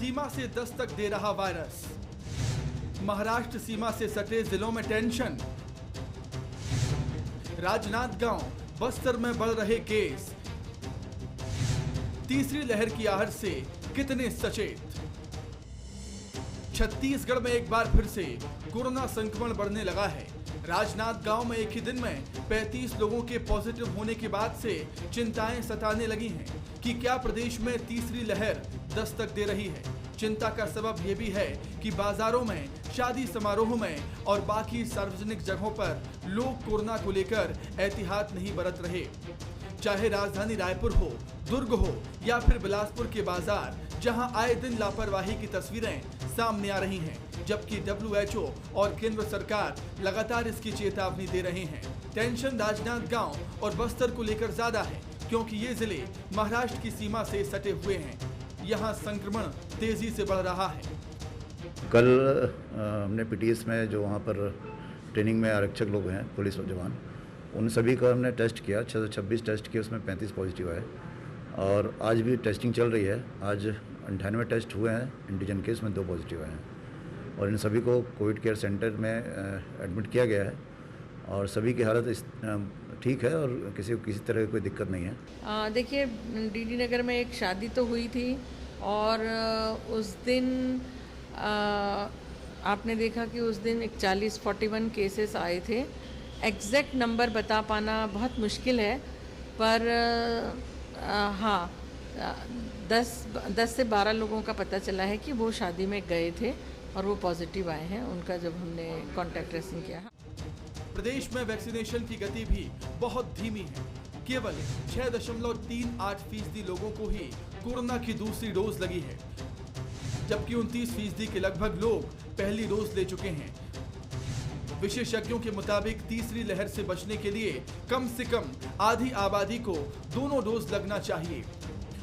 सीमा से दस्तक दे रहा वायरस। महाराष्ट्र सीमा से सटे जिलों में टेंशन। राजनांदगांव, बस्तर में बढ़ रहे केस। तीसरी लहर की आहट से कितने सचेत। छत्तीसगढ़ में एक बार फिर से कोरोना संक्रमण बढ़ने लगा है। राजनांदगांव में एक ही दिन में 35 लोगों के पॉजिटिव होने के बाद से चिंताएं सताने लगी हैं कि क्या प्रदेश में तीसरी लहर दस्तक दे रही है। चिंता का सबब यह भी है कि बाजारों में, शादी समारोह में और बाकी सार्वजनिक जगहों पर लोग कोरोना को लेकर एहतियात नहीं बरत रहे। चाहे राजधानी रायपुर हो, दुर्ग हो या फिर बिलासपुर के बाजार, जहां आए दिन लापरवाही की तस्वीरें सामने आ रही हैं, जबकि WHO और केंद्र सरकार लगातार इसकी चेतावनी दे रहे हैं। टेंशन राजनांदगांव और बस्तर को लेकर ज्यादा है, क्योंकि ये जिले महाराष्ट्र की सीमा से सटे हुए हैं। यहाँ संक्रमण तेजी से बढ़ रहा है। कल हमने PTS में जो वहाँ पर ट्रेनिंग में आरक्षक लोग हैं, पुलिस और जवान, उन सभी का हमने टेस्ट किया। 626 टेस्ट किए, उसमें 35 पॉजिटिव आए और आज भी टेस्टिंग चल रही है। आज 98 टेस्ट हुए हैं एंटीजन के, उसमें 2 पॉजिटिव आए हैं और इन सभी को कोविड केयर सेंटर में एडमिट किया गया है और सभी की हालत ठीक है और किसी को किसी तरह की कोई दिक्कत नहीं है। देखिए, DD नगर में एक शादी तो हुई थी और उस दिन आपने देखा कि उस दिन 41 केसेस आए थे। एग्जैक्ट नंबर बता पाना बहुत मुश्किल है, पर हाँ, 10 से 12 लोगों का पता चला है कि वो शादी में गए थे और वो पॉजिटिव आए हैं, उनका जब हमने कॉन्टैक्ट ट्रेसिंग किया। प्रदेश में वैक्सीनेशन की गति भी बहुत धीमी है। केवल 6.38% लोगों को ही कोरोना की दूसरी डोज लगी है, जबकि 29% के लगभग लोग पहली डोज ले चुके हैं। विशेषज्ञों के मुताबिक तीसरी लहर से बचने के लिए कम से कम आधी आबादी को दोनों डोज लगना चाहिए।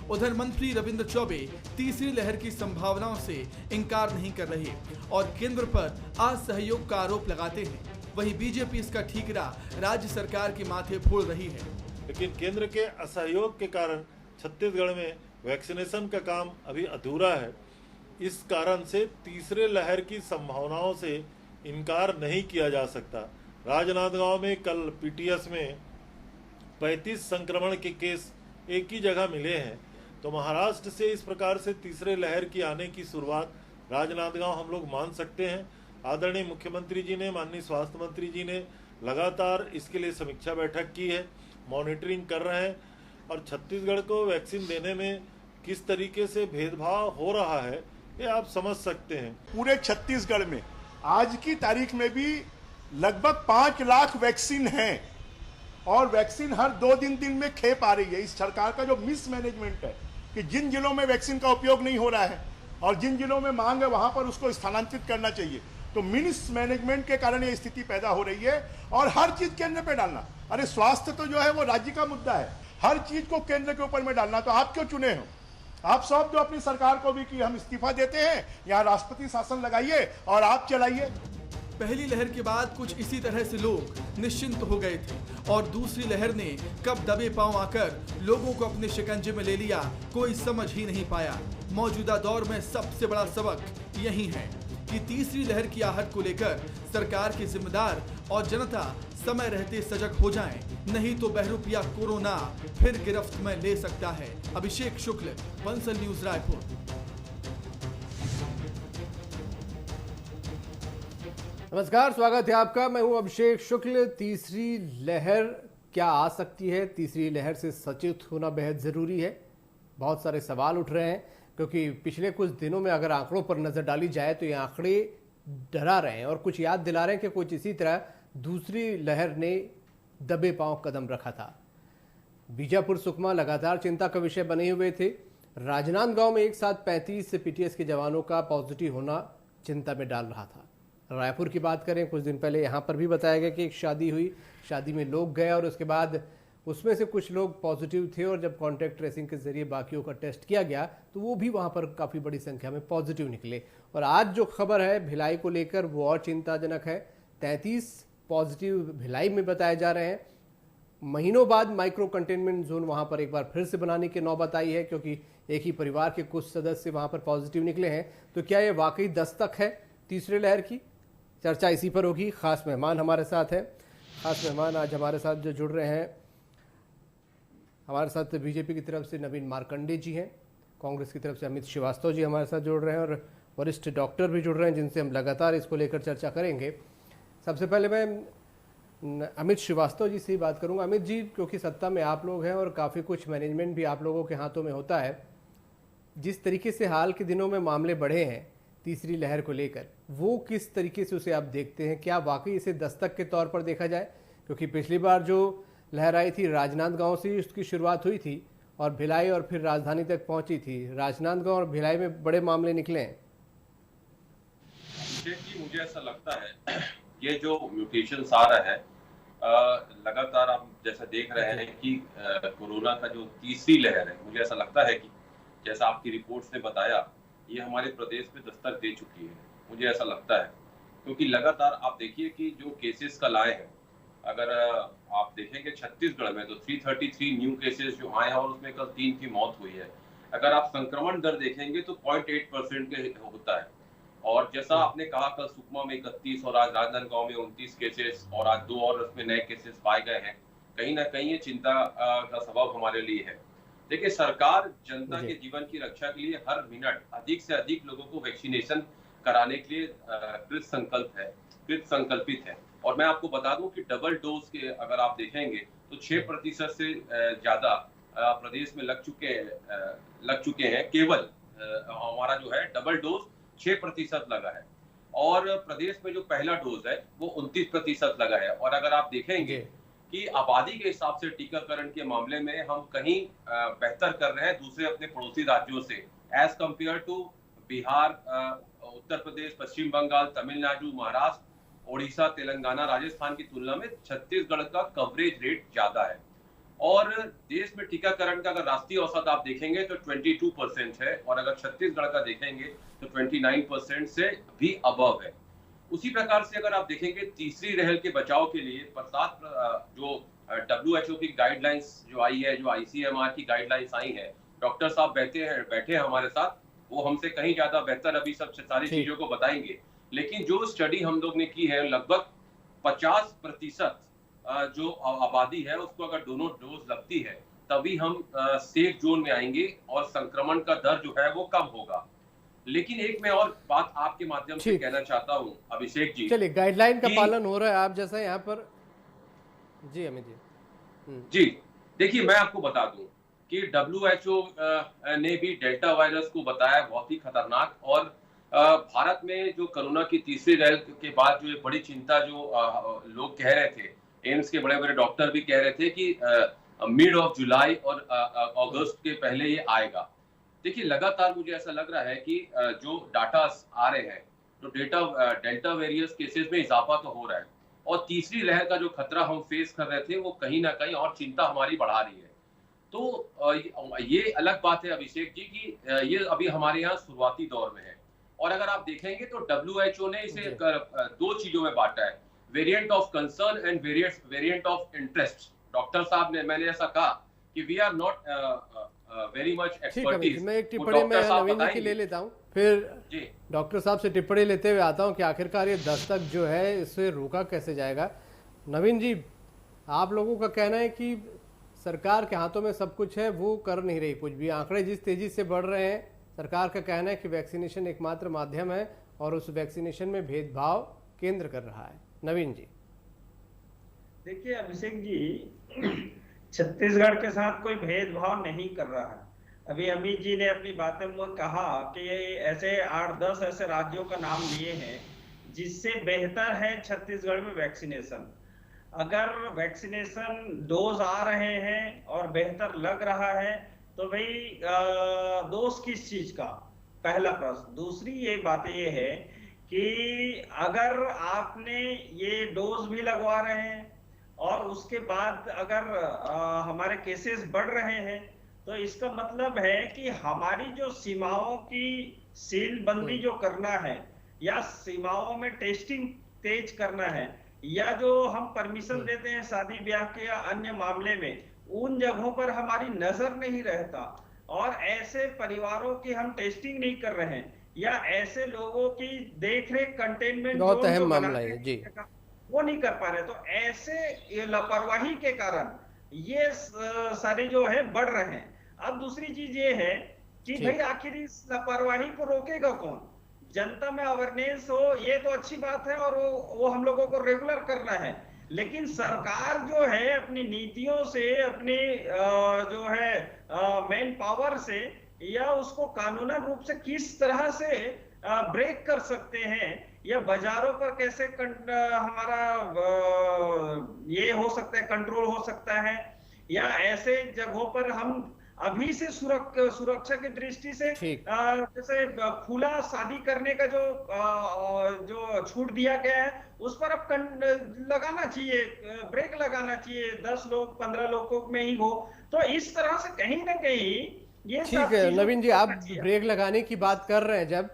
उधर मंत्री रविंद्र चौबे तीसरी लहर की संभावनाओं से इनकार नहीं कर रहे और केंद्र पर असहयोग का आरोप लगाते हैं। वहीं बीजेपी इसका ठीकरा राज्य सरकार के माथे फोड़ रही है। लेकिन केंद्र के असहयोग के कारण छत्तीसगढ़ में वैक्सीनेशन का काम अभी अधूरा है। इस कारण से तीसरे लहर की संभावनाओं से इनकार नहीं किया जा सकता। राजनांदगांव में कल PTS में 35 संक्रमण के केस एक ही जगह मिले हैं, तो महाराष्ट्र से इस प्रकार से तीसरे लहर की आने की शुरुआत राजनांदगांव हम लोग मान सकते हैं। आदरणीय मुख्यमंत्री जी ने, माननीय स्वास्थ्य मंत्री जी ने लगातार इसके लिए समीक्षा बैठक की है, मॉनिटरिंग कर रहे हैं और छत्तीसगढ़ को वैक्सीन देने में किस तरीके से भेदभाव हो रहा है ये आप समझ सकते हैं। पूरे छत्तीसगढ़ में आज की तारीख में भी लगभग 5 लाख वैक्सीन हैं और वैक्सीन हर 2 दिन में खेप आ रही है। इस सरकार का जो मिसमैनेजमेंट है कि जिन जिलों में वैक्सीन का उपयोग नहीं हो रहा है और जिन जिलों में मांग है वहां पर उसको स्थानांतरित करना चाहिए, तो मिसमैनेजमेंट के कारण ये स्थिति पैदा हो रही है। और हर चीज केंद्र पे डालना, अरे स्वास्थ्य तो जो है वो राज्य का मुद्दा है, हर चीज को केंद्र के ऊपर में डालना, तो आप क्यों चुने हो? आप सौंप दो अपनी सरकार को भी कि हम इस्तीफा देते हैं, यहाँ राष्ट्रपति शासन लगाइए और आप चलाइए। पहली लहर के बाद कुछ इसी तरह से लोग निश्चिंत हो गए थे और दूसरी लहर ने कब दबे पांव आकर लोगों को अपने शिकंजे में ले लिया, कोई समझ ही नहीं पाया। मौजूदा दौर में सबसे बड़ा सबक यही है कि तीसरी लहर की आहट को लेकर सरकार के जिम्मेदार और जनता समय रहते सजग हो जाएं, नहीं तो बहरूपिया कोरोना फिर गिरफ्त में ले सकता है। अभिषेक शुक्ल, बंसल न्यूज, रायपुर। नमस्कार, स्वागत है आपका। मैं हूं अभिषेक शुक्ल। तीसरी लहर क्या आ सकती है? तीसरी लहर से सचेत होना बेहद ज़रूरी है। बहुत सारे सवाल उठ रहे हैं क्योंकि पिछले कुछ दिनों में अगर आंकड़ों पर नज़र डाली जाए तो ये आंकड़े डरा रहे हैं और कुछ याद दिला रहे हैं कि कुछ इसी तरह दूसरी लहर ने दबे पांव कदम रखा था। बीजापुर, सुकमा लगातार चिंता का विषय बने हुए थे। राजनांदगांव में एक साथ 35 PTS के जवानों का पॉजिटिव होना चिंता में डाल रहा था। रायपुर की बात करें, कुछ दिन पहले यहाँ पर भी बताया गया कि एक शादी हुई, शादी में लोग गए और उसके बाद उसमें से कुछ लोग पॉजिटिव थे और जब कॉन्टैक्ट ट्रेसिंग के जरिए बाकियों का टेस्ट किया गया तो वो भी वहाँ पर काफ़ी बड़ी संख्या में पॉजिटिव निकले। और आज जो खबर है भिलाई को लेकर वो और चिंताजनक है। 33 पॉजिटिव भिलाई में बताए जा रहे हैं महीनों बाद माइक्रो कंटेनमेंट जोन वहां पर एक बार फिर से बनाने की नौबत आई है, क्योंकि एक ही परिवार के कुछ सदस्य वहां पर पॉजिटिव निकले हैं। तो क्या ये वाकई दस्तक है तीसरे लहर की? चर्चा इसी पर होगी। खास मेहमान हमारे साथ हैं। खास मेहमान आज हमारे साथ जो जुड़ रहे हैं, हमारे साथ बीजेपी की तरफ से नवीन मार्कंडे जी हैं, कांग्रेस की तरफ से अमित श्रीवास्तव जी हमारे साथ जुड़ रहे हैं, और वरिष्ठ डॉक्टर भी जुड़ रहे हैं जिनसे हम लगातार इसको लेकर चर्चा करेंगे। सबसे पहले मैं अमित श्रीवास्तव जी से ही बात करूंगा। अमित जी, क्योंकि सत्ता में आप लोग हैं और काफ़ी कुछ मैनेजमेंट भी आप लोगों के हाथों में होता है, जिस तरीके से हाल के दिनों में मामले बढ़े हैं तीसरी लहर को लेकर, वो किस तरीके से उसे आप देखते हैं? क्या वाकई इसे दस्तक के तौर पर देखा जाए? क्योंकि पिछली बार जो लहर आई थी राजनांदगांव से उसकी शुरुआत हुई थी और भिलाई और फिर राजधानी तक पहुंची थी। राजनांदगांव और भिलाई में बड़े मामले निकले हैं। मुझे ऐसा लगता है ये जो म्यूटेशंस आ रहा है लगातार आप जैसा देख रहे हैं कि कोरोना का जो तीसरी लहर है, मुझे ऐसा लगता है कि जैसा आपकी रिपोर्ट्स ने बताया, ये हमारे प्रदेश में दस्तक दे चुकी है। मुझे ऐसा लगता है क्योंकि लगातार आप देखिए कि जो केसेस कल आए हैं, अगर आप देखेंगे छत्तीसगढ़ में तो 333 न्यू केसेस जो आए हैं और उसमें कल 3 की मौत हुई है। अगर आप संक्रमण दर देखेंगे तो 0.8% के होता है। और जैसा आपने कहा कल सुकमा में 31 और आज राजनांदगांव में 29 केसेस और आज 2 और उसमें नए केसेस पाए गए हैं। कहीं ना कहीं ये चिंता का सबब हमारे लिए है। देखिए, सरकार जनता के जीवन की रक्षा के लिए हर मिनट अधिक से अधिक लोगों को वैक्सीनेशन कराने के लिए कृत संकल्पित है। और मैं आपको बता दूं कि डबल डोज के अगर आप देखेंगे तो 6% से ज्यादा प्रदेश में लग चुके हैं। केवल हमारा जो है डबल डोज 6% लगा है और प्रदेश में जो पहला डोज है वो 29% लगा है। और अगर आप देखेंगे कि आबादी के हिसाब से टीकाकरण के मामले में हम कहीं बेहतर कर रहे हैं दूसरे अपने पड़ोसी राज्यों से, as compare to Bihar, Uttar Pradesh, पश्चिम बंगाल, तमिलनाडु, महाराष्ट्र, ओडिशा, तेलंगाना, राजस्थान की तुलना में छत्तीसगढ़ का कवरेज रेट ज्यादा है। और देश में टीकाकरण का अगर राष्ट्रीय औसत आप देखेंगे तो 22% है और अगर छत्तीसगढ़ का देखेंगे तो 29% से भी अबव है। उसी प्रकार से अगर आप देखेंगे तीसरी लहर के बचाव के लिए बरसात जो WHO की गाइडलाइंस जो आई है, जो ICMR की गाइडलाइंस आई है, डॉक्टर साहब बैठे हैं हमारे साथ, वो हमसे कहीं ज्यादा बेहतर अभी सब सारी चीजों को बताएंगे। लेकिन जो स्टडी हम लोग ने की है, लगभग 50% जो आबादी है उसको अगर दोनों डोज लगती है तभी हम सेफ जोन में आएंगे और संक्रमण का दर जो है वो कम होगा। लेकिन एक मैं और बात आपके माध्यम से कहना चाहता हूं अभिषेक जी। चलिए, गाइडलाइन का पालन हो रहा है आप जैसा यहाँ पर। जी अमित जी, देखिए मैं आपको बता दूं कि WHO ने भी डेल्टा वायरस को बताया बहुत ही खतरनाक। और भारत में जो कोरोना की तीसरी लहर के बाद जो बड़ी चिंता जो लोग कह रहे थे, एम्स के बड़े बड़े डॉक्टर भी कह रहे थे कि मिड ऑफ जुलाई और अगस्त के पहले ये आएगा। देखिए, लगातार मुझे ऐसा लग रहा है कि जो डाटा आ रहे हैं तो डेल्टा वेरिएंट केसेस में इजाफा तो हो रहा है और तीसरी लहर का जो खतरा हम फेस कर रहे थे वो कहीं ना कहीं और चिंता हमारी बढ़ा रही है। तो ये अलग बात है अभिषेक जी कि ये अभी हमारे यहाँ शुरुआती दौर में है। और अगर आप देखेंगे तो WHO ने इसे 2 चीजों में बांटा है, variant of concern and variant of interest. Doctor साहब ने, मैंने ऐसा कहा कि we are not very much expertise. मैं एक टिप्पणी में नवीन जी की ले लेता हूँ, फिर डॉक्टर साहब से टिप्पणी लेते हुए आता हूँ कि आखिरकार ये दस्तक जो है इसे रोका कैसे जाएगा। नवीन जी, आप लोगों का कहना है कि सरकार के हाथों में सब कुछ है, वो कर नहीं रही कुछ भी। आंकड़े जिस तेजी से बढ़ रहे हैं, सरकार का कहना है कि वैक्सीनेशन एकमात्र माध्यम है और उस वैक्सीनेशन में भेदभाव केंद्र कर रहा है। नवीन जी, देखिए अभिषेक जी, छत्तीसगढ़ के साथ कोई भेदभाव नहीं कर रहा है। अभी अमित जी ने अपनी बातें में कहा कि ऐसे 8-10 ऐसे राज्यों का नाम लिए हैं जिससे बेहतर है छत्तीसगढ़ में वैक्सीनेशन। अगर वैक्सीनेशन डोज आ रहे हैं और बेहतर लग रहा है तो भाई दोष किस चीज का, पहला प्रश्न। दूसरी ये बात ये है कि अगर आपने ये डोज भी लगवा रहे हैं और उसके बाद अगर हमारे केसेस बढ़ रहे हैं तो इसका मतलब है कि हमारी जो सीमाओं की सील बंदी जो करना है या सीमाओं में टेस्टिंग तेज करना है, या जो हम परमिशन देते हैं शादी ब्याह के या अन्य मामले में, उन जगहों पर हमारी नजर नहीं रहता, और ऐसे परिवारों की हम टेस्टिंग नहीं कर रहे हैं, या ऐसे लोगों की देखरेख कंटेनमेंट बहुत जोन अहम जो मामला बनाते है जी। हैं वो नहीं कर पा रहे। तो ऐसे ये लापरवाही के कारण ये सारे जो है बढ़ रहे हैं। अब दूसरी चीज ये है कि भाई आखिर इस लापरवाही को रोकेगा कौन? जनता में अवेयरनेस हो, ये तो अच्छी बात है, और वो हम लोगों को रेगुलर करना है, लेकिन सरकार जो है अपनी नीतियों से, अपनी जो है मैन पावर से, या उसको कानूनन रूप से किस तरह से ब्रेक कर सकते हैं, या बाजारों पर कैसे हमारा ये हो सकता है, कंट्रोल हो सकता है, या ऐसे जगहों पर हम अभी से सुरक्षा की दृष्टि से जैसे खुला शादी करने का जो छूट दिया गया है उस पर अब लगाना चाहिए, ब्रेक लगाना चाहिए, 10 लोग 15 लोगों में ही हो। तो इस तरह से कहीं ना कहीं ये ठीक है नवीन जी, आप ब्रेक लगाने की बात कर रहे हैं, जब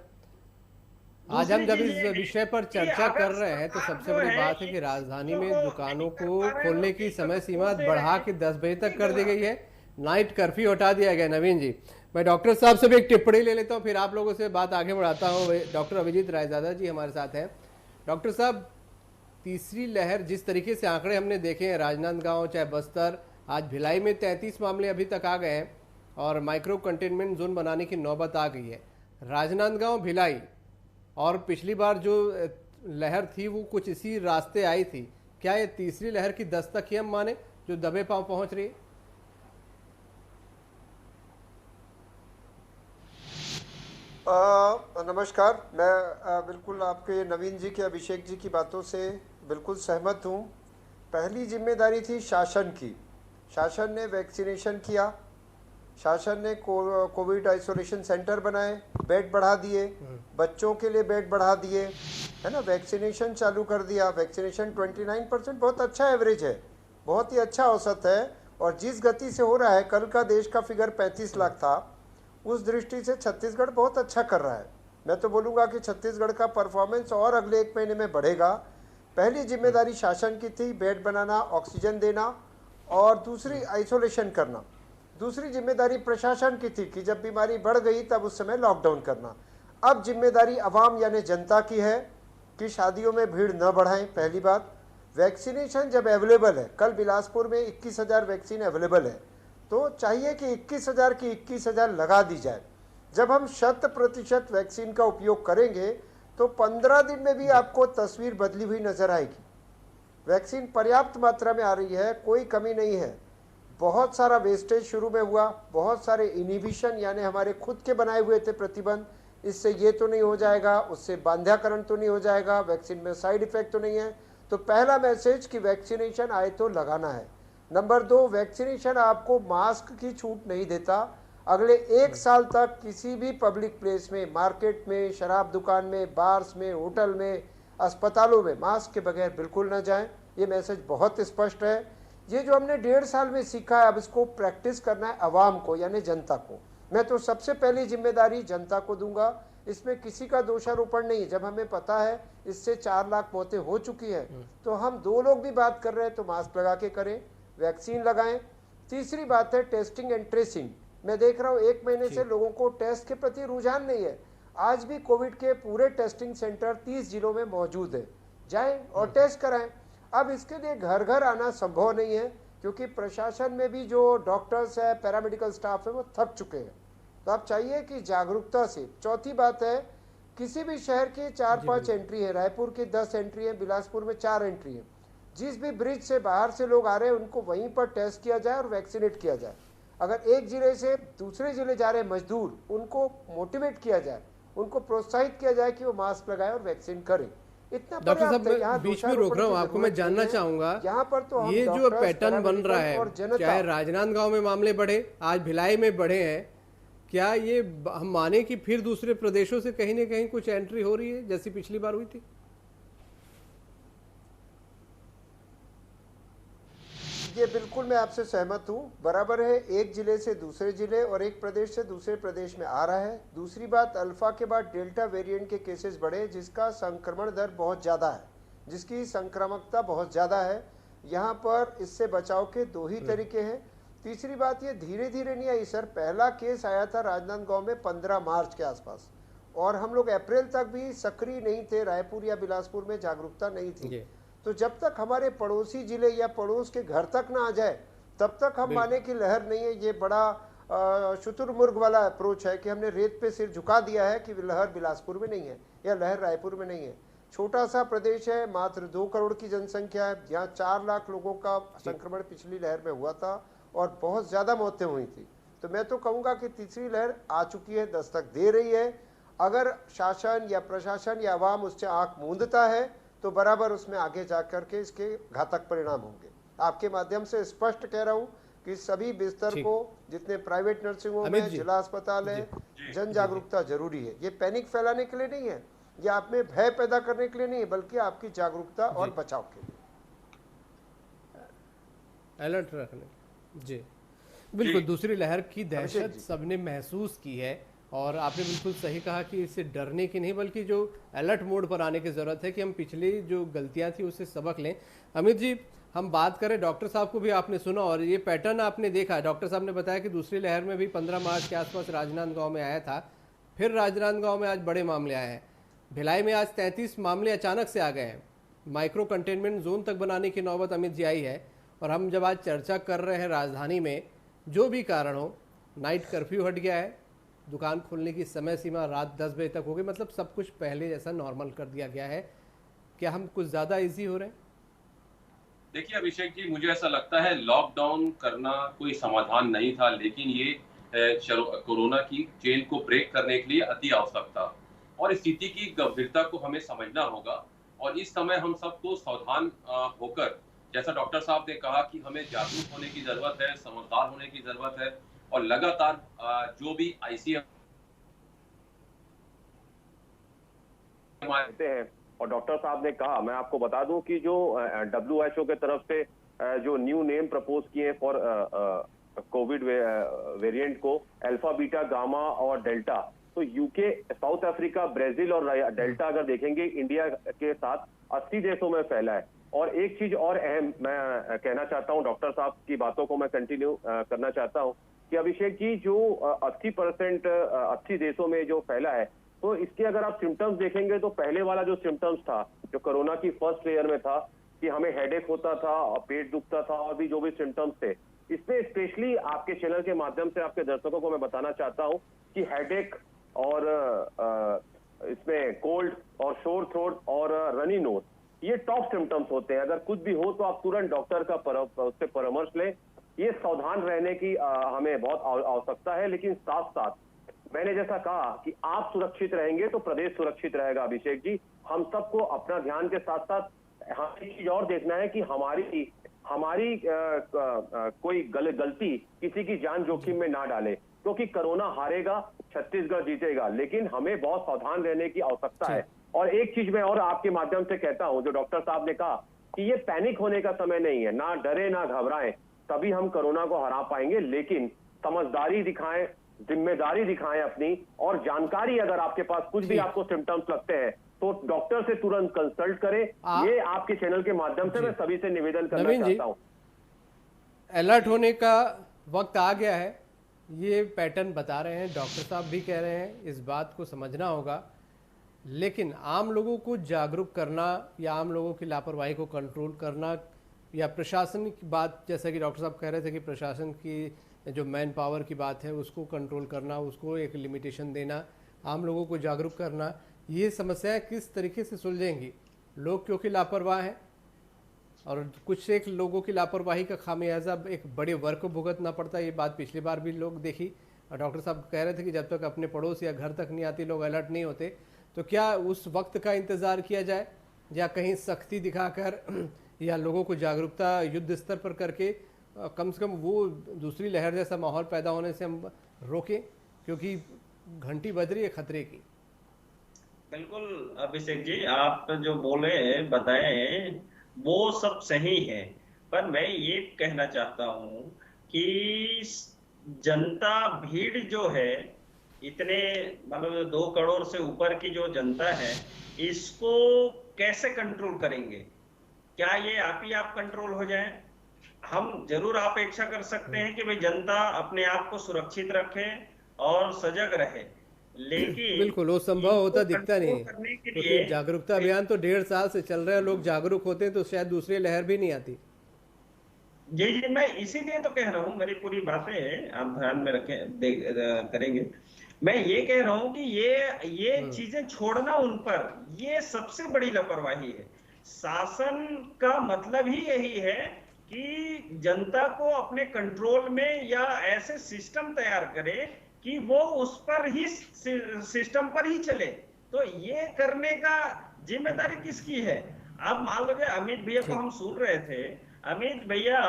आज हम जब इस विषय पर चर्चा कर रहे हैं तो सबसे बड़ी बात है कि राजधानी में दुकानों को खोलने की समय सीमा बढ़ा के 10 बजे तक कर दी गई है, नाइट कर्फ्यू हटा दिया गया। नवीन जी, मैं डॉक्टर साहब से भी एक टिप्पणी ले लेता हूं, फिर आप लोगों से बात आगे बढ़ाता हूं। डॉक्टर अभिजीत रायजादा जी हमारे साथ हैं। डॉक्टर साहब, तीसरी लहर जिस तरीके से आंकड़े हमने देखे हैं, राजनांदगांव चाहे बस्तर, आज भिलाई में 33 मामले अभी तक आ गए हैं और माइक्रो कंटेनमेंट जोन बनाने की नौबत आ गई है। राजनांदगांव, भिलाई और पिछली बार जो लहर थी वो कुछ इसी रास्ते आई थी, क्या ये तीसरी लहर की दस्तक ही हम माने जो दबे पांव पहुंच रही है? नमस्कार, मैं बिल्कुल आपके नवीन जी के, अभिषेक जी की बातों से बिल्कुल सहमत हूँ। पहली जिम्मेदारी थी शासन की। शासन ने वैक्सीनेशन किया, शासन ने कोविड आइसोलेशन सेंटर बनाए, बेड बढ़ा दिए, बच्चों के लिए बेड बढ़ा दिए, है ना, वैक्सीनेशन चालू कर दिया। वैक्सीनेशन 29% बहुत अच्छा एवरेज है, बहुत ही अच्छा औसत है। और जिस गति से हो रहा है, कल का देश का फिगर 35 लाख था, उस दृष्टि से छत्तीसगढ़ बहुत अच्छा कर रहा है। मैं तो बोलूँगा कि छत्तीसगढ़ का परफॉर्मेंस और अगले 1 महीने में बढ़ेगा। पहली जिम्मेदारी शासन की थी, बेड बनाना, ऑक्सीजन देना, और दूसरी आइसोलेशन करना। दूसरी जिम्मेदारी प्रशासन की थी कि जब बीमारी बढ़ गई तब उस समय लॉकडाउन करना। अब जिम्मेदारी आवाम यानी जनता की है कि शादियों में भीड़ न बढ़ाएं। पहली बात, वैक्सीनेशन जब अवेलेबल है, कल बिलासपुर में 21,000 वैक्सीन अवेलेबल है, तो चाहिए कि 21,000 की 21,000 लगा दी जाए। जब हम 100% वैक्सीन का उपयोग करेंगे तो 15 दिन में भी आपको तस्वीर बदली हुई नजर आएगी। वैक्सीन पर्याप्त मात्रा में आ रही है, कोई कमी नहीं है। बहुत सारा वेस्टेज शुरू में हुआ, बहुत सारे इनिबिशन यानी हमारे खुद के बनाए हुए थे प्रतिबंध, इससे ये तो नहीं हो जाएगा, उससे बांध्याकरण तो नहीं हो जाएगा, वैक्सीन में साइड इफेक्ट तो नहीं है। तो पहला मैसेज कि वैक्सीनेशन आए तो लगाना है। नंबर 2, वैक्सीनेशन आपको मास्क की छूट नहीं देता। अगले 1 साल तक किसी भी पब्लिक प्लेस में, मार्केट में, शराब दुकान में, बार्स में, होटल में, अस्पतालों में मास्क के बगैर बिल्कुल न जाएं। ये मैसेज बहुत स्पष्ट है। ये जो हमने 1.5 साल में सीखा है, अब इसको प्रैक्टिस करना है आवाम को यानी जनता को। मैं तो सबसे पहली जिम्मेदारी जनता को दूंगा, इसमें किसी का दोषारोपण नहीं है। जब हमें पता है इससे 4 लाख मौतें हो चुकी है, तो हम 2 लोग भी बात कर रहे हैं तो मास्क लगा के करें, वैक्सीन लगाएं। तीसरी बात है टेस्टिंग एंड ट्रेसिंग। मैं देख रहा हूँ 1 महीने से लोगों को टेस्ट के प्रति रुझान नहीं है। आज भी कोविड के पूरे टेस्टिंग सेंटर 30 जिलों में मौजूद है, जाएं और टेस्ट कराएं। अब इसके लिए घर घर आना संभव नहीं है, क्योंकि प्रशासन में भी जो डॉक्टर्स है, पैरामेडिकल स्टाफ है, वो थक चुके हैं। तो अब चाहिए कि जागरूकता से। चौथी बात है, किसी भी शहर की 4-5 एंट्री है, रायपुर की 10 एंट्री है, बिलासपुर में 4 एंट्री है। जिस भी ब्रिज से बाहर से लोग आ रहे हैं उनको वहीं पर टेस्ट किया जाए और वैक्सीनेट किया जाए। अगर एक जिले से दूसरे जिले जा रहे मजदूर, उनको मोटिवेट किया जाए, उनको प्रोत्साहित किया जाए कि वो मास्क लगाएं और वैक्सीन करें। इतना डॉक्टर साहब, मैं बीच में रोक रहा हूँ आपको, मैं जानना चाहूंगा यहाँ पर तो ये जो पैटर्न बन रहा है, चाहे राजनांदगांव में मामले बढ़े, आज भिलाई में बढ़े हैं, क्या ये हम माने कि फिर दूसरे प्रदेशों से कहीं न कहीं कुछ एंट्री हो रही है जैसी पिछली बार हुई थी? ये बिल्कुल मैं आपसे सहमत हूँ, बराबर है। एक जिले से दूसरे जिले और एक प्रदेश से दूसरे प्रदेश में आ रहा है। दूसरी बात, अल्फा के बाद डेल्टा वेरिएंट के केसेस बढ़े, जिसका संक्रमण दर बहुत ज़्यादा है। जिसकी संक्रामकता बहुत ज़्यादा है। यहाँ पर इससे बचाव के दो ही तरीके हैं। तीसरी बात ये धीरे धीरे नहीं आई सर। पहला केस आया था राजनांदगांव में 15 मार्च के आसपास, और हम लोग अप्रैल तक भी सक्रिय नहीं थे, रायपुर या बिलासपुर में जागरूकता नहीं थी। तो जब तक हमारे पड़ोसी जिले या पड़ोस के घर तक ना आ जाए तब तक हम माने कि लहर नहीं है। ये बड़ा शुतुरमुर्ग वाला अप्रोच है कि हमने रेत पे सिर झुका दिया है कि लहर बिलासपुर में नहीं है या लहर रायपुर में नहीं है। छोटा सा प्रदेश है, मात्र 2 करोड़ की जनसंख्या है, जहाँ 4 लाख लोगों का संक्रमण पिछली लहर में हुआ था और बहुत ज़्यादा मौतें हुई थी। तो मैं तो कहूँगा कि तीसरी लहर आ चुकी है, दस्तक दे रही है। अगर शासन या प्रशासन या आवाम उससे आंख मूंदता है तो बराबर उसमें आगे जा करके इसके घातक परिणाम होंगे। आपके माध्यम से स्पष्ट कह रहा हूँ कि सभी बिस्तर को, जितने प्राइवेट नर्सिंग होम है, जिला अस्पताल है, जन जागरूकता जरूरी है। ये पैनिक फैलाने के लिए नहीं है, ये आप में भय पैदा करने के लिए नहीं है, बल्कि आपकी जागरूकता और बचाव के लिए, अलर्ट रखने। जी बिल्कुल, दूसरी लहर की दहशत सबने महसूस की है और आपने बिल्कुल सही कहा कि इससे डरने की नहीं बल्कि जो अलर्ट मोड पर आने की ज़रूरत है कि हम पिछली जो गलतियां थी उससे सबक लें। अमित जी, हम बात करें, डॉक्टर साहब को भी आपने सुना और ये पैटर्न आपने देखा। डॉक्टर साहब ने बताया कि दूसरी लहर में भी 15 मार्च के आसपास राजनांदगांव में आया था, फिर राजनांदगांव में आज बड़े मामले आए हैं। भिलाई में आज 33 मामले अचानक से आ गए हैं। माइक्रो कंटेनमेंट जोन तक बनाने की नौबत अमित जी आई है। और हम जब आज चर्चा कर रहे हैं राजधानी में जो भी कारण हो, नाइट कर्फ्यू हट गया है, दुकान खोलने की समय सीमा रात 10 बजे तक हो गई, मतलब सब कुछ पहले जैसा नॉर्मल कर दिया गया है। क्या हम कुछ ज़्यादा इजी हो रहे हैं? देखिए अभिषेक जी, मुझे ऐसा लगता है लॉकडाउन करना कोई समाधान नहीं था, लेकिन ये कोरोना की चेन को ब्रेक करने के लिए अति आवश्यक था और स्थिति की गंभीरता को हमें समझना होगा। और इस समय हम सबको सावधान होकर, जैसा डॉक्टर साहब ने कहा कि हमें जागरूक होने की जरूरत है, समझदार होने की जरूरत है और लगातार जो भी ICM हैं और डॉक्टर साहब ने कहा, मैं आपको बता दूं कि जो WHO के तरफ से जो न्यू नेम प्रपोज किए फॉर कोविड वेरिएंट को, अल्फा, बीटा, गामा और डेल्टा, तो यूके, साउथ अफ्रीका, ब्राजील और डेल्टा अगर देखेंगे इंडिया के साथ 80 देशों में फैला है। और एक चीज और अहम मैं कहना चाहता हूं, डॉक्टर साहब की बातों को मैं कंटिन्यू करना चाहता हूं कि अभिषेक जी, जो 80% 80 देशों में जो फैला है, तो इसके अगर आप सिम्टम्स देखेंगे तो पहले वाला जो सिम्टम्स था, जो कोरोना की फर्स्ट लेयर में था कि हमें हेडेक होता था और पेट दुखता था और भी जो भी सिम्टम्स थे, इसमें स्पेशली आपके चैनल के माध्यम से आपके दर्शकों को मैं बताना चाहता हूं कि हेडेक और इसमें कोल्ड और शोर थ्रोट और रनी नोज, ये टॉप सिम्टम्स होते हैं। अगर कुछ भी हो तो आप तुरंत डॉक्टर का उससे परामर्श लें। ये सावधान रहने की हमें बहुत आवश्यकता है, लेकिन साथ साथ मैंने जैसा कहा कि आप सुरक्षित रहेंगे तो प्रदेश सुरक्षित रहेगा। अभिषेक जी, हम सबको अपना ध्यान के साथ साथ हमें एक चीज और देखना है कि हमारी कोई गलती किसी की जान जोखिम में ना डाले, क्योंकि कोरोना हारेगा, छत्तीसगढ़ जीतेगा, लेकिन हमें बहुत सावधान रहने की आवश्यकता है। और एक चीज मैं और आपके माध्यम से कहता हूं, जो डॉक्टर साहब ने कहा कि ये पैनिक होने का समय नहीं है, ना डरे ना घबराएं, तभी हम कोरोना को हरा पाएंगे। लेकिन समझदारी दिखाएं, जिम्मेदारी दिखाएं अपनी, और जानकारी, अगर आपके पास कुछ भी आपको सिम्टम्स लगते हैं तो डॉक्टर से तुरंत कंसल्ट करें। ये आपके चैनल के माध्यम से मैं सभी से निवेदन करना चाहता हूं। अलर्ट होने का वक्त आ गया है, ये पैटर्न बता रहे हैं, डॉक्टर साहब भी कह रहे हैं, इस बात को समझना होगा। लेकिन आम लोगों को जागरूक करना या आम लोगों की लापरवाही को कंट्रोल करना, या प्रशासन की बात, जैसा कि डॉक्टर साहब कह रहे थे कि प्रशासन की जो मैन पावर की बात है उसको कंट्रोल करना, उसको एक लिमिटेशन देना, आम लोगों को जागरूक करना, ये समस्याएं किस तरीके से सुलझेंगी? लोग क्योंकि लापरवाह हैं और कुछ एक लोगों की लापरवाही का खामियाजा एक बड़े वर्ग को भुगतना पड़ता है। ये बात पिछली बार भी लोग देखी और डॉक्टर साहब कह रहे थे कि जब तक अपने पड़ोस या घर तक नहीं आती लोग अलर्ट नहीं होते। तो क्या उस वक्त का इंतज़ार किया जाए या कहीं सख्ती दिखाकर या लोगों को जागरूकता युद्ध स्तर पर करके कम से कम वो दूसरी लहर जैसा माहौल पैदा होने से हम रोकें, क्योंकि घंटी बज रही है खतरे की। बिल्कुल अभिषेक जी, आप जो बोले बताए वो सब सही है, पर मैं ये कहना चाहता हूँ कि जनता भीड़ जो है, इतने मतलब 2 करोड़ से ऊपर की जो जनता है, इसको कैसे कंट्रोल करेंगे? क्या ये आप ही आप कंट्रोल हो जाए? हम जरूर अपेक्षा कर सकते हैं कि भाई जनता अपने आप को सुरक्षित रखे और सजग रहे, लेकिन बिल्कुल वो संभव होता दिखता नहीं, करने के क्योंकि लिए जागरूकता अभियान तो 1.5 साल से चल रहा है, लोग जागरूक होते हैं तो शायद दूसरी लहर भी नहीं आती। जी, मैं इसीलिए तो कह रहा हूँ, मेरी पूरी बातें आप ध्यान में रखें करेंगे। मैं ये कह रहा हूँ कि ये चीजें छोड़ना उन पर, ये सबसे बड़ी लापरवाही है। शासन का मतलब ही यही है कि जनता को अपने कंट्रोल में या ऐसे सिस्टम तैयार करे कि वो उस पर ही सिस्टम पर ही चले। तो ये करने का जिम्मेदारी किसकी है? अब मान लीजिए अमित भैया को हम सुन रहे थे, अमित भैया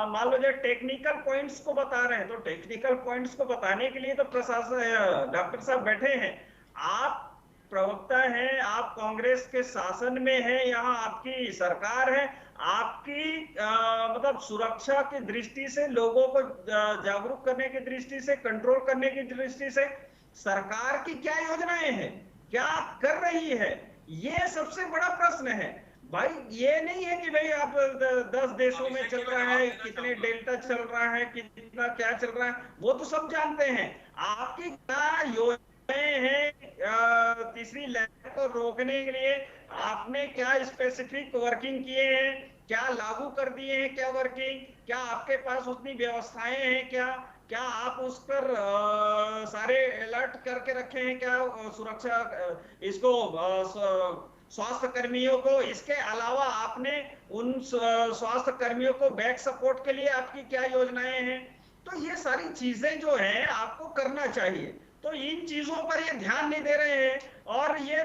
मान लो टेक्निकल पॉइंट्स को बता रहे हैं, तो टेक्निकल पॉइंट्स को बताने के लिए तो प्रशासन डॉक्टर साहब बैठे हैं। आप प्रवक्ता हैं, आप कांग्रेस के शासन में हैं, यहाँ आपकी सरकार है, आपकी मतलब सुरक्षा की दृष्टि से, लोगों को जागरूक करने की दृष्टि से, कंट्रोल करने की दृष्टि से सरकार की क्या योजनाएं हैं, क्या कर रही है, ये सबसे बड़ा प्रश्न है भाई। ये नहीं है कि भाई आप 10 देशों में चल रहा है, कितने डेल्टा चल रहा है, कितना क्या चल रहा है, वो तो सब जानते हैं। आपकी क्या योजनाएं हैं तीसरी लहर को रोकने के लिए? आपने क्या स्पेसिफिक वर्किंग किए हैं, क्या लागू कर दिए हैं, क्या वर्किंग, क्या आपके पास उतनी व्यवस्थाएं हैं, क्या आप उस पर सारे अलर्ट करके रखे हैं, क्या सुरक्षा इसको स्वास्थ्य कर्मियों को? इसके अलावा आपने उन स्वास्थ्य कर्मियों को बैक सपोर्ट के लिए आपकी क्या योजनाएं हैं? तो ये सारी चीजें जो हैं आपको करना चाहिए। तो इन चीजों पर ये ध्यान नहीं दे रहे हैं और ये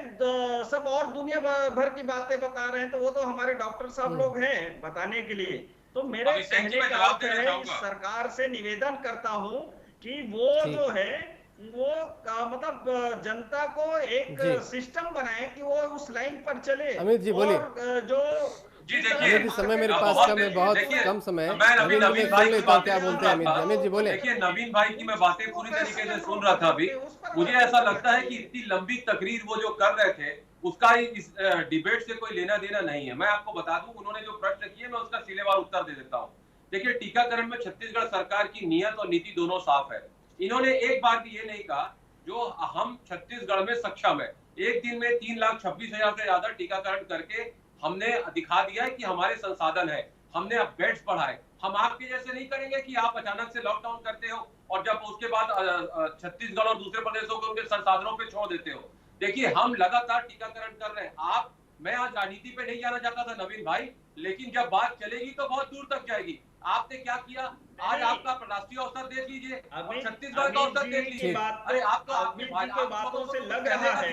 सब और दुनिया भर की बातें बता रहे हैं। तो वो तो हमारे डॉक्टर साहब लोग हैं बताने के लिए। तो मेरे कहने का अर्थ है, इस सरकार से निवेदन करता हूं कि वो जो है वो मतलब जनता को एक सिस्टम बनाए कि वो उस लाइन पर चले। अमित जी बोलिए। जो जी देखिए, समय मेरे पास कम है, बहुत कम समय है। नवीन भाई लेता हूं, क्या बोलते हैं अमित जी बोले। देखिए, नवीन भाई की मैं बातें पूरी तरीके से सुन रहा था अभी। मुझे ऐसा लगता है कि इतनी लंबी तकरीर वो जो कर रहे थे उसका इस डिबेट से कोई लेना देना नहीं है। मैं आपको बता दूं, उन्होंने जो प्रश्न किए मैं उसका सिलेवार उत्तर दे देता हूँ। देखिए, टीकाकरण में छत्तीसगढ़ सरकार की नियत और नीति दोनों साफ है। इन्होंने एक बार भी ये नहीं कहा जो हम छत्तीसगढ़ में सक्षम है। एक दिन में 3,26,000 से ज्यादा टीकाकरण करके हमने दिखा दिया है कि हमारे संसाधन है। हमने अब बेड्स बढ़ाए। हम आपके जैसे नहीं करेंगे कि आप अचानक से लॉकडाउन करते हो और जब उसके बाद छत्तीसगढ़ और दूसरे प्रदेशों को उनके संसाधनों पे छोड़ देते हो। देखिए, हम लगातार टीकाकरण कर रहे हैं। मैं आज राजनीति पे नहीं जाना चाहता था नवीन भाई, लेकिन जब बात चलेगी तो बहुत दूर तक जाएगी। आपने क्या किया? आज आपका राष्ट्रीय औसत देख लीजिए, छत्तीसगढ़ का औसत देख लीजिए। अरे आप तो अपनी बातों से लग रहा है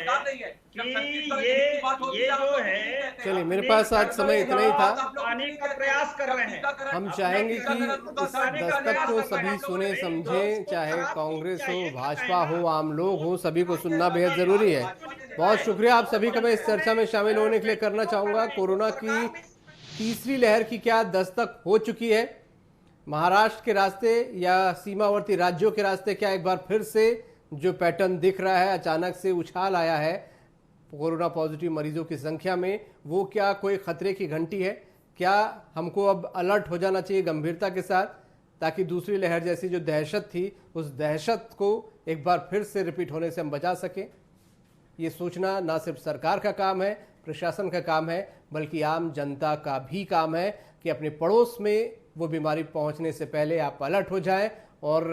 कि ये जो है, चलिए मेरे पास आज समय इतना ही था। पाने का प्रयास कर रहे हैं। हम चाहेंगे कि इस दस्तक को सभी सुने समझें, चाहे कांग्रेस हो, भाजपा हो, आम लोग हो, सभी को सुनना बेहद जरूरी है। बहुत शुक्रिया आप सभी का मैं इस चर्चा में शामिल होने के लिए करना चाहूंगा। कोरोना की तीसरी लहर की क्या दस्तक हो चुकी है? महाराष्ट्र के रास्ते या सीमावर्ती राज्यों के रास्ते क्या एक बार फिर से जो पैटर्न दिख रहा है, अचानक से उछाल आया है कोरोना पॉजिटिव मरीजों की संख्या में, वो क्या कोई खतरे की घंटी है? क्या हमको अब अलर्ट हो जाना चाहिए गंभीरता के साथ, ताकि दूसरी लहर जैसी जो दहशत थी उस दहशत को एक बार फिर से रिपीट होने से हम बचा सकें? ये सोचना ना सिर्फ सरकार का काम है, प्रशासन का काम है, बल्कि आम जनता का भी काम है कि अपने पड़ोस में वो बीमारी पहुंचने से पहले आप अलर्ट हो जाएं और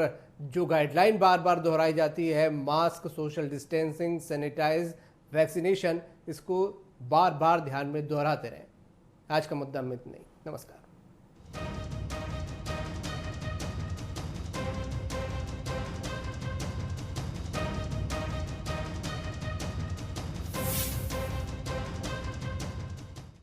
जो गाइडलाइन बार बार दोहराई जाती है, mask, social distancing, sanitise, vaccination, इसको बार बार ध्यान में दोहराते रहें। आज का मुद्दा में इतना ही। नमस्कार।